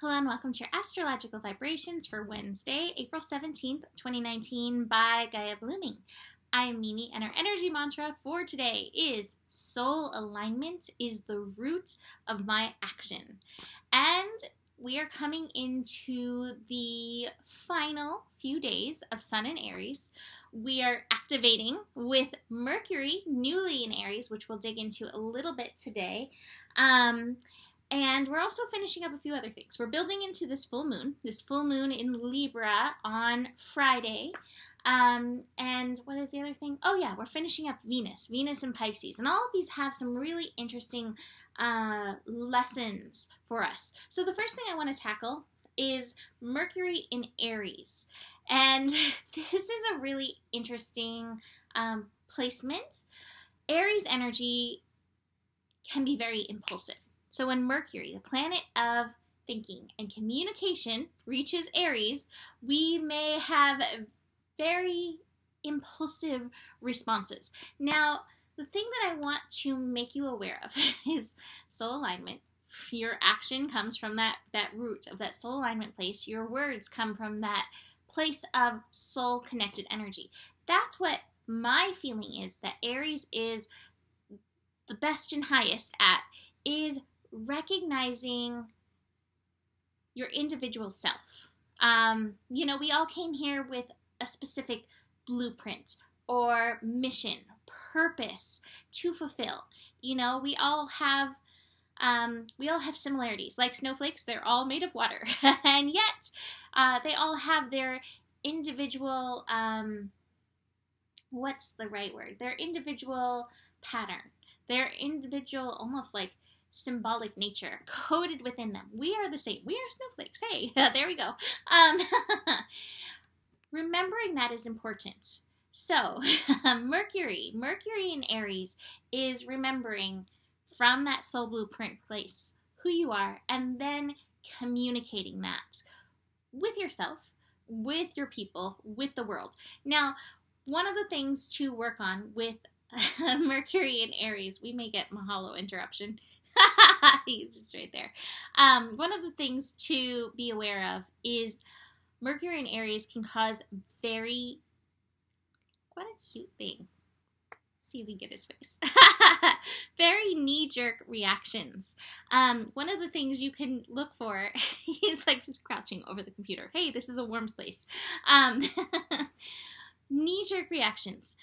Hello and welcome to your astrological vibrations for Wednesday, April 17th, 2019 by Gaia Blooming. I am Mimi and our energy mantra for today is soul alignment is the root of my action. And we are coming into the final few days of Sun in Aries. We are activating with Mercury newly in Aries, which we'll dig into a little bit today. And we're also finishing up a few other things. We're building into this full moon in Libra on Friday. And what is the other thing? Oh yeah, we're finishing up Venus and Pisces. And all of these have some really interesting lessons for us. So the first thing I want to tackle is Mercury in Aries. And this is a really interesting placement. Aries energy can be very impulsive. So when Mercury, the planet of thinking and communication, reaches Aries, we may have very impulsive responses. Now, the thing that I want to make you aware of is soul alignment. Your action comes from that root of that soul alignment place. Your words come from that place of soul-connected energy. That's what my feeling is, that Aries is the best and highest at, is recognizing your individual self. We all came here with a specific blueprint or mission, purpose to fulfill. We all have similarities. Like snowflakes, they're all made of water, and yet they all have their individual. What's the right word? Their individual pattern. Their individual, almost like symbolic nature coded within them. We are the same. We are snowflakes. Hey, there we go. Remembering that is important. So, Mercury in Aries is remembering from that soul blueprint place who you are, and then communicating that with yourself, with your people, with the world. Now, one of the things to work on with Mercury in Aries, we may get Mahalo interruption. He's just right there. One of the things to be aware of is Mercury in Aries can cause what a cute thing. Let's see if we can get his face. Very knee-jerk reactions. One of the things you can look for, he's like just crouching over the computer. Hey, this is a warm space. Knee-jerk reactions.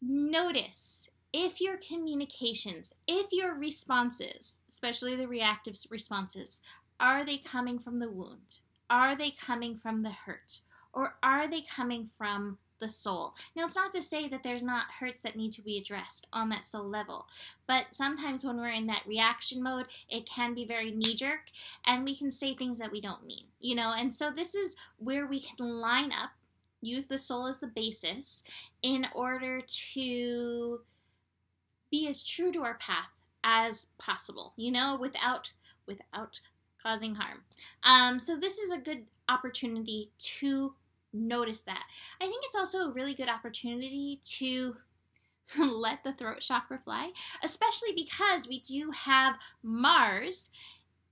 Notice if your communications, if your responses, especially the reactive responses, are they coming from the wound? Are they coming from the hurt? Or are they coming from the soul? Now, it's not to say that there's not hurts that need to be addressed on that soul level, but sometimes when we're in that reaction mode, it can be very knee-jerk, and we can say things that we don't mean, and so this is where we can line up, use the soul as the basis in order to be as true to our path as possible, without causing harm. So this is a good opportunity to notice that. I think it's also a really good opportunity to let the throat chakra fly, especially because we do have Mars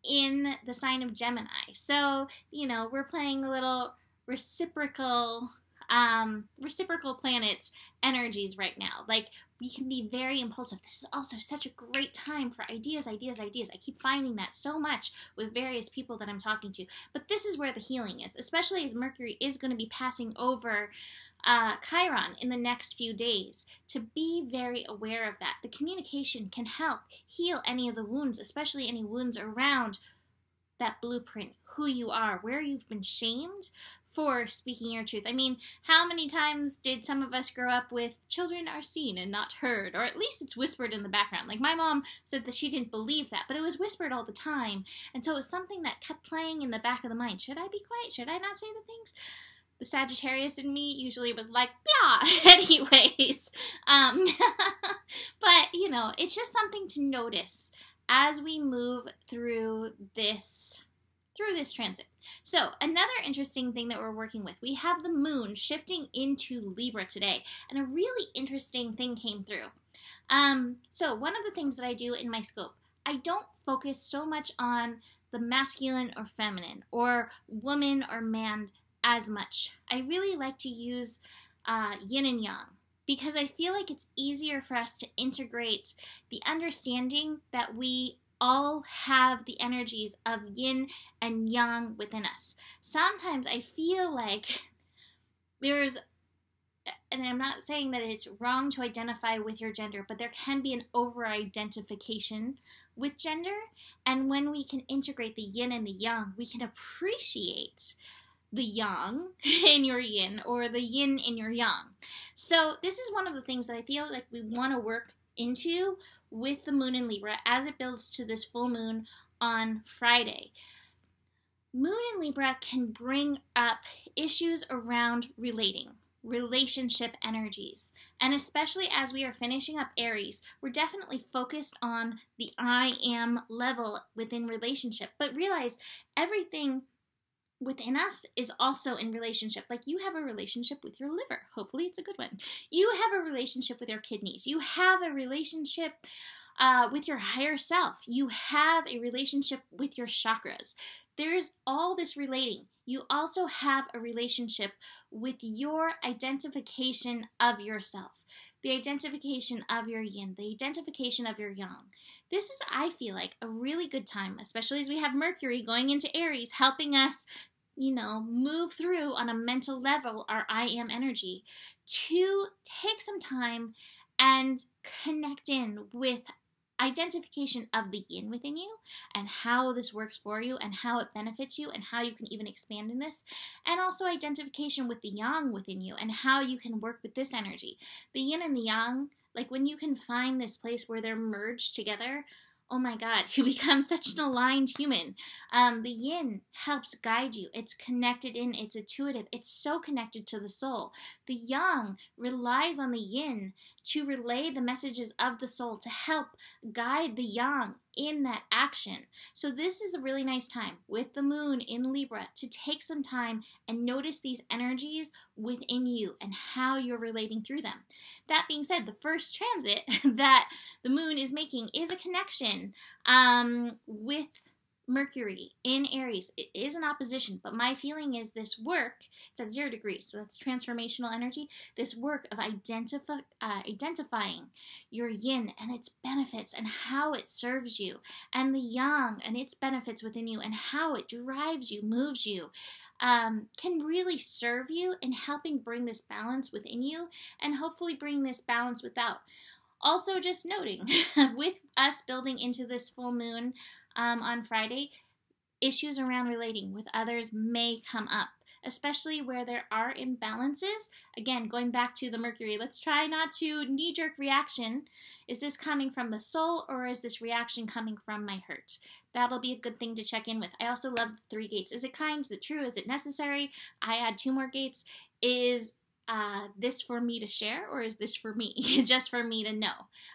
in the sign of Gemini. So, we're playing a little reciprocal planet energies right now. Like, we can be very impulsive. This is also such a great time for ideas. I keep finding that so much with various people that I'm talking to. But this is where the healing is, especially as Mercury is going to be passing over Chiron in the next few days. To be very aware of that. The communication can help heal any of the wounds, especially any wounds around that blueprint, who you are, where you've been shamed for speaking your truth. I mean, how many times did some of us grow up with children are seen and not heard, or at least it's whispered in the background? Like, my mom said that she didn't believe that, but it was whispered all the time, and so it was something that kept playing in the back of the mind. Should I be quiet? Should I not say the things? The Sagittarius in me usually was like, blah, anyways. But, it's just something to notice as we move through this transit. So another interesting thing that we're working with, we have the moon shifting into Libra today, and a really interesting thing came through. So one of the things that I do in my scope, I don't focus so much on the masculine or feminine, or woman or man as much. I really like to use yin and yang, because I feel like it's easier for us to integrate the understanding that we all have the energies of yin and yang within us. Sometimes I feel like there's, and I'm not saying that it's wrong to identify with your gender, but there can be an over-identification with gender. And when we can integrate the yin and the yang, we can appreciate the yang in your yin or the yin in your yang. So this is one of the things that I feel like we want to work into with the moon in Libra as it builds to this full moon on Friday. Moon in Libra can bring up issues around relationship energies. And especially as we are finishing up Aries, we're definitely focused on the I am level within relationship. But realize everything within us is also in relationship. Like you have a relationship with your liver. Hopefully it's a good one. You have a relationship with your kidneys. You have a relationship with your higher self. You have a relationship with your chakras. There's all this relating. You also have a relationship with your identification of yourself, the identification of your yin, the identification of your yang. This is, I feel like, a really good time, especially as we have Mercury going into Aries, helping us, move through on a mental level our I am energy, to take some time and connect in with identification of the yin within you and how this works for you and how it benefits you and how you can even expand in this, and also identification with the yang within you and how you can work with this energy. The yin and the yang, like when you can find this place where they're merged together, oh my God, you become such an aligned human. The yin helps guide you. It's connected in, it's intuitive. It's so connected to the soul. The yang relies on the yin to relay the messages of the soul, to help guide the yang in that action. So this is a really nice time with the moon in Libra to take some time and notice these energies within you and how you're relating through them. That being said, the first transit that the moon is making is a connection with Mercury in Aries. It is an opposition, but my feeling is this work, it's at 0 degrees, so that's transformational energy. This work of identifying your yin and its benefits and how it serves you, and the yang and its benefits within you and how it drives you, moves you, can really serve you in helping bring this balance within you and hopefully bring this balance without. Also, just noting, with us building into this full moon on Friday, issues around relating with others may come up, especially where there are imbalances. Again, going back to the Mercury, let's try not to knee-jerk reaction. Is this coming from the soul, or is this reaction coming from my hurt? That'll be a good thing to check in with. I also love the 3 gates. Is it kind? Is it true? Is it necessary? I add 2 more gates. Is this for me to share, or is this for me, just for me to know?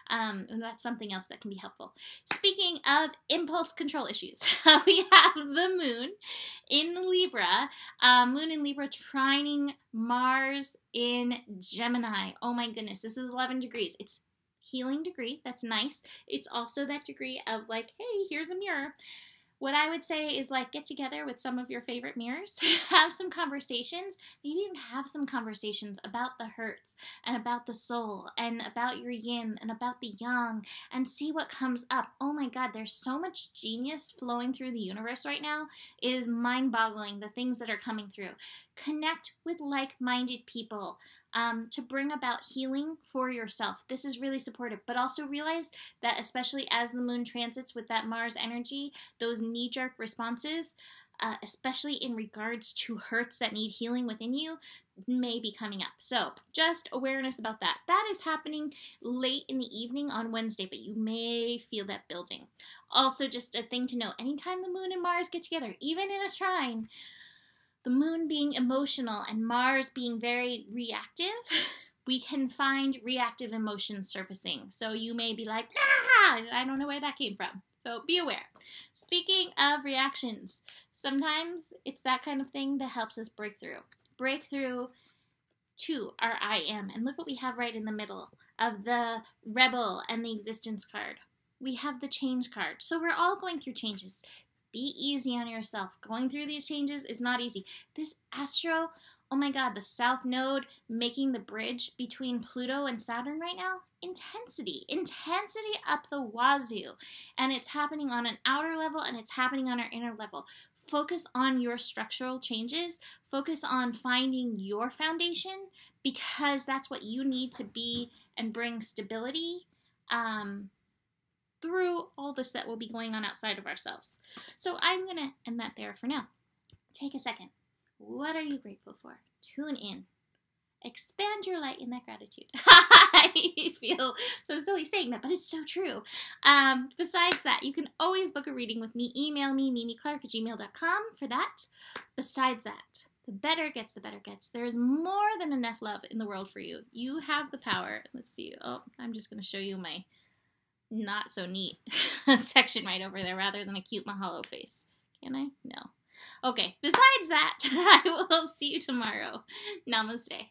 And that's something else that can be helpful. Speaking of impulse control issues, we have the moon in Libra, moon in Libra trining Mars in Gemini. Oh my goodness, this is 11 degrees. It's healing degree. That's nice. It's also that degree of like, hey, here's a mirror. What I would say is, like, get together with some of your favorite mirrors, have some conversations, maybe even have some conversations about the hurts and about the soul and about your yin and about the yang, and see what comes up. Oh my God, there's so much genius flowing through the universe right now. It is mind-boggling, the things that are coming through. Connect with like-minded people to bring about healing for yourself. This is really supportive, but also realize that especially as the moon transits with that Mars energy, those knee-jerk responses, especially in regards to hurts that need healing within you, may be coming up. So just awareness about that. That is happening late in the evening on Wednesday, but you may feel that building. Also, just a thing to know, anytime the moon and Mars get together, even in a trine, the moon being emotional and Mars being very reactive, we can find reactive emotions surfacing. So you may be like, I don't know where that came from. So be aware. Speaking of reactions, sometimes it's that kind of thing that helps us break through. Break through to our I am. And look what we have right in the middle of the Rebel and the Existence card. We have the Change card. So we're all going through changes. Be easy on yourself. Going through these changes is not easy. This astro, oh my God, the South Node making the bridge between Pluto and Saturn right now, intensity up the wazoo. And it's happening on an outer level and it's happening on our inner level. Focus on your structural changes. Focus on finding your foundation, because that's what you need to be and bring stability through all this that will be going on outside of ourselves. So I'm going to end that there for now. Take a second. What are you grateful for? Tune in. Expand your light in that gratitude. I feel so silly saying that, but it's so true. Besides that, you can always book a reading with me. Email me, mimiclark@gmail.com for that. Besides that, the better gets, the better gets. There is more than enough love in the world for you. You have the power. Let's see. Oh, I'm just going to show you my not so neat section right over there rather than a cute mahalo face. Can I? No. Okay, besides that, I will see you tomorrow. Namaste.